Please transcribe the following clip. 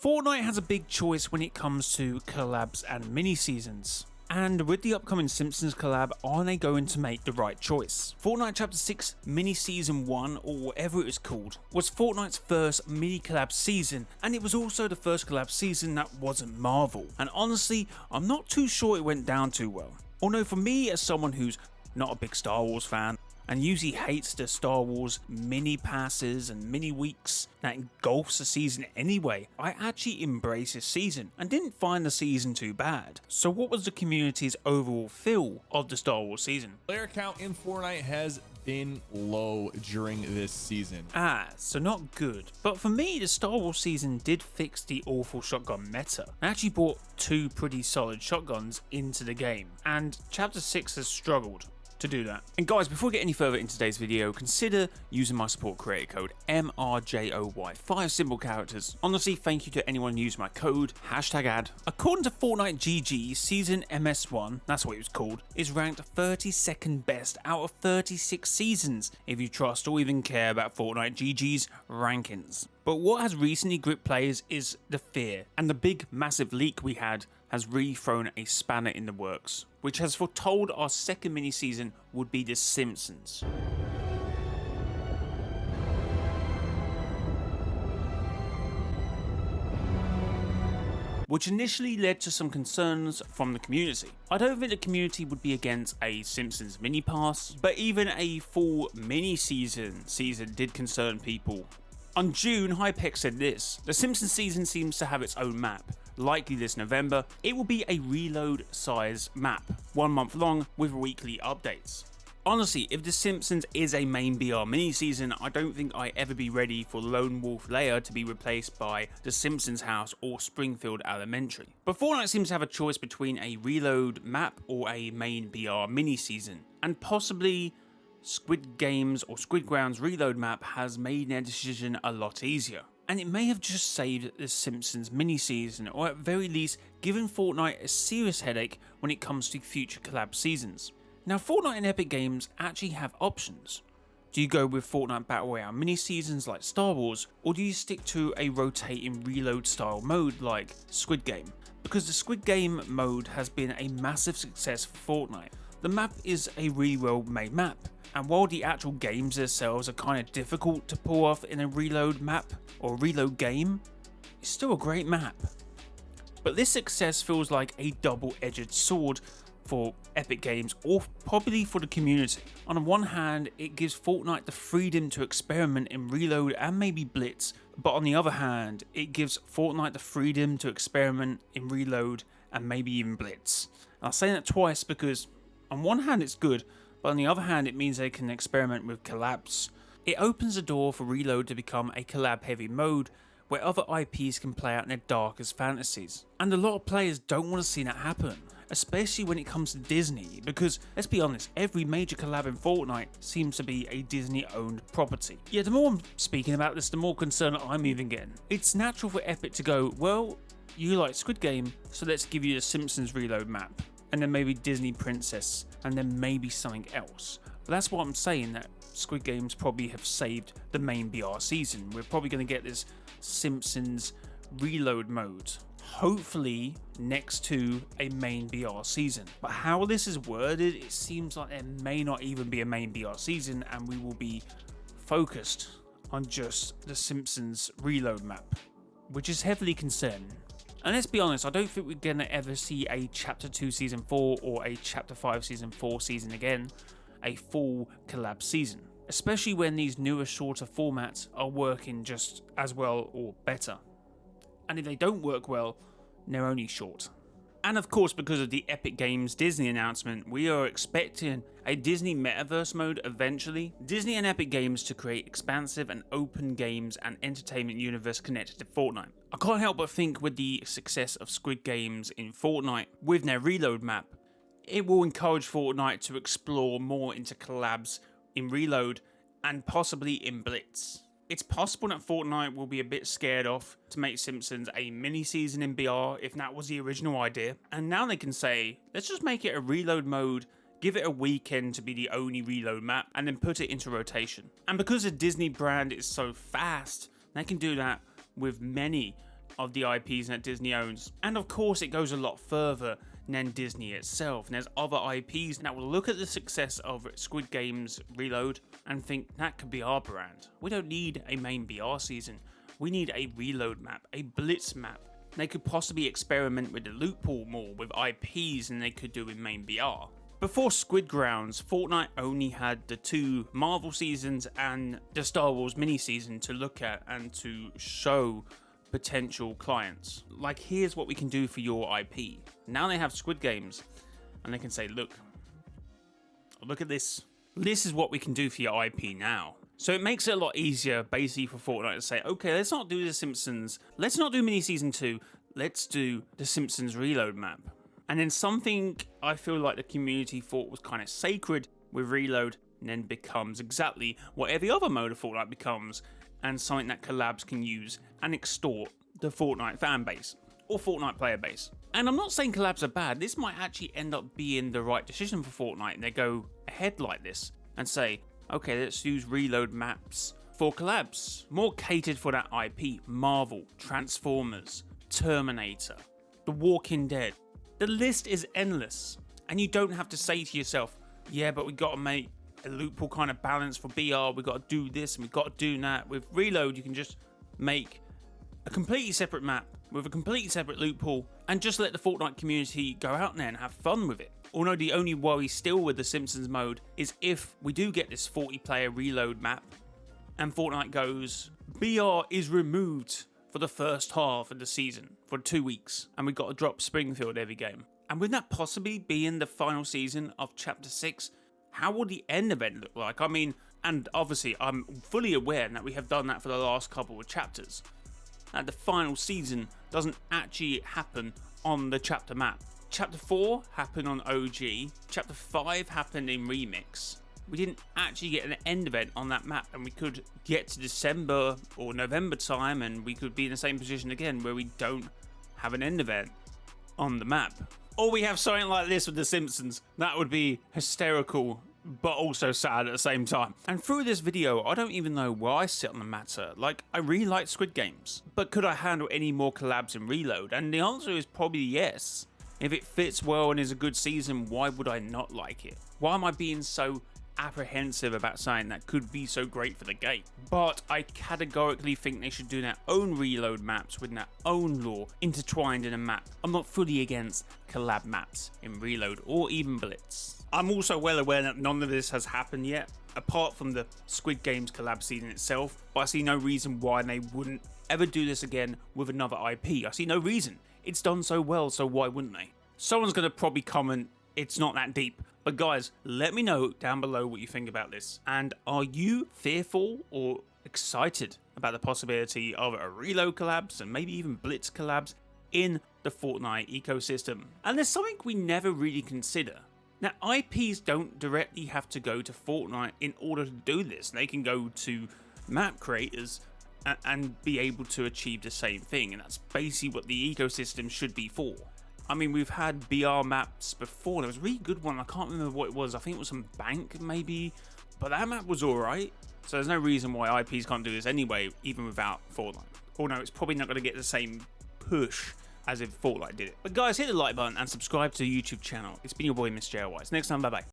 Fortnite has a big choice when it comes to collabs and mini-seasons. And with the upcoming Simpsons collab, are they going to make the right choice? Fortnite Chapter 6 Mini Season 1, or whatever it was called, was Fortnite's first mini collab season, and it was also the first collab season that wasn't Marvel. And honestly, I'm not too sure it went down too well. Although for me, as someone who's not a big Star Wars fan, and usually hates the Star Wars mini passes and mini weeks that engulfs the season anyway, I actually embraced this season and didn't find the season too bad. So what was the community's overall feel of the Star Wars season? Player count in Fortnite has been low during this season. So not good. But for me, the Star Wars season did fix the awful shotgun meta. I actually brought two pretty solid shotguns into the game, and Chapter 6 has struggled to do that. And guys, before we get any further into today's video, consider using my support creator code MRJOY, 5 simple characters. Honestly, thank you to anyone who used my code, #ad. According to Fortnite GG, Season MS1, that's what it was called, is ranked 32nd best out of 36 seasons, if you trust or even care about Fortnite GG's rankings. But what has recently gripped players is the fear, and the big massive leak we had has really thrown a spanner in the works, which has foretold our second mini-season would be The Simpsons. Which initially led to some concerns from the community. I don't think the community would be against a Simpsons mini pass, but even a full mini-season did concern people. On June, Hypex said this: "The Simpsons season seems to have its own map. Likely this November, it will be a reload size map, 1 month long with weekly updates." Honestly, if The Simpsons is a main BR mini-season, I don't think I ever be ready for Lone Wolf Lair to be replaced by The Simpsons House or Springfield Elementary. But Fortnite seems to have a choice between a reload map or a main BR mini-season, and possibly Squid Games or Squid Grounds reload map has made their decision a lot easier. And it may have just saved the Simpsons mini-season, or at very least given Fortnite a serious headache when it comes to future collab seasons. Now, Fortnite and Epic Games actually have options. Do you go with Fortnite Battle Royale mini-seasons like Star Wars, or do you stick to a rotating reload style mode like Squid Game? Because the Squid Game mode has been a massive success for Fortnite. The map is a really well made map, and while the actual games themselves are kind of difficult to pull off in a reload map or reload game, it's still a great map. But this success feels like a double-edged sword for Epic Games, or probably for the community. On the one hand, it gives Fortnite the freedom to experiment in reload and maybe blitz, but on the other hand, it gives Fortnite the freedom to experiment in reload and maybe even blitz. And I'll say that twice because on one hand it's good, but on the other hand it means they can experiment with collabs. It opens the door for reload to become a collab heavy mode where other IPs can play out their darkest fantasies. And a lot of players don't want to see that happen, especially when it comes to Disney, because let's be honest, every major collab in Fortnite seems to be a Disney owned property. Yeah, the more I'm speaking about this, the more concerned I'm even getting. It's natural for Epic to go, well, you like Squid Game, so let's give you the Simpsons reload map, and then maybe Disney Princess, and then maybe something else. But that's what I'm saying, that Squid Games probably have saved the main BR season. We're probably going to get this Simpsons reload mode, hopefully next to a main BR season. But how this is worded, it seems like there may not even be a main BR season, and we will be focused on just the Simpsons reload map, which is heavily concerning. And let's be honest, I don't think we're going to ever see a Chapter 2 Season 4 or a Chapter 5 Season 4 season again, a full collab season. Especially when these newer, shorter formats are working just as well or better. And if they don't work well, they're only short. And of course, because of the Epic Games Disney announcement, we are expecting a Disney Metaverse mode eventually. Disney and Epic Games to create expansive and open games and entertainment universe connected to Fortnite. I can't help but think with the success of Squid Games in Fortnite, with their reload map, it will encourage Fortnite to explore more into collabs in reload and possibly in blitz. It's possible that Fortnite will be a bit scared off to make Simpsons a mini-season in BR if that was the original idea, and now they can say, let's just make it a reload mode, give it a weekend to be the only reload map, and then put it into rotation. And because the Disney brand is so fast, they can do that with many of the IPs that Disney owns. And of course, it goes a lot further than Disney itself. And there's other IPs that will look at the success of Squid Games Reload and think that could be our brand. We don't need a main BR season. We need a reload map, a blitz map. They could possibly experiment with the loot pool more with IPs than they could do with main BR. Before Squid Grounds, Fortnite only had the 2 Marvel seasons and the Star Wars mini season to look at and to show potential clients. Like, here's what we can do for your IP. Now they have Squid Games and they can say, look at this. This is what we can do for your IP now. So it makes it a lot easier basically for Fortnite to say, okay, let's not do the Simpsons. Let's not do mini season 2. Let's do the Simpsons Reload map. And then something I feel like the community thought was kind of sacred with Reload and then becomes exactly what every other mode of Fortnite becomes, and something that collabs can use and extort the Fortnite fan base or Fortnite player base. And I'm not saying collabs are bad. This might actually end up being the right decision for Fortnite, and they go ahead like this and say, okay, let's use Reload maps for collabs, more catered for that IP. Marvel, Transformers, Terminator, The Walking Dead. The list is endless, and you don't have to say to yourself, yeah, but we got to make a loot pool kind of balance for BR, we got to do this and we got to do that. With Reload, you can just make a completely separate map with a completely separate loot pool and just let the Fortnite community go out there and have fun with it. Although the only worry still with the Simpsons mode is if we do get this 40-player Reload map and Fortnite goes, BR is removed for the first half of the season for 2 weeks, and we got to drop Springfield every game. And would that possibly be in the final season of Chapter 6? How will the end event look like? I mean, and obviously I'm fully aware that we have done that for the last couple of chapters, that the final season doesn't actually happen on the chapter map. Chapter 4 happened on OG, Chapter 5 happened in Remix. We didn't actually get an end event on that map, and we could get to December or November time and we could be in the same position again where we don't have an end event on the map. Or we have something like this with The Simpsons. That would be hysterical, but also sad at the same time. And through this video, I don't even know where I sit on the matter. Like, I really like Squid Games, but could I handle any more collabs in Reload? And the answer is probably yes. If it fits well and is a good season, why would I not like it? Why am I being so apprehensive about something that could be so great for the game? But I categorically think they should do their own Reload maps with their own lore intertwined in a map. I'm not fully against collab maps in Reload or even Blitz. I'm also well aware that none of this has happened yet, apart from the Squid Games collab season itself, but I see no reason why they wouldn't ever do this again with another IP. I see no reason. It's done so well, so why wouldn't they? Someone's going to probably comment, it's not that deep. But guys, let me know down below what you think about this. And are you fearful or excited about the possibility of a Reload collabs and maybe even Blitz collabs in the Fortnite ecosystem? And there's something we never really consider. Now, IPs don't directly have to go to Fortnite in order to do this. They can go to map creators and be able to achieve the same thing. And that's basically what the ecosystem should be for. I mean, we've had BR maps before. There was a really good one. I can't remember what it was. I think it was some bank, maybe. But that map was alright. So there's no reason why IPs can't do this anyway, even without Fortnite. Although it's probably not going to get the same push as if Fortnite did it. But guys, hit the like button and subscribe to the YouTube channel. It's been your boy, Mr. JLWise. Next time, bye-bye.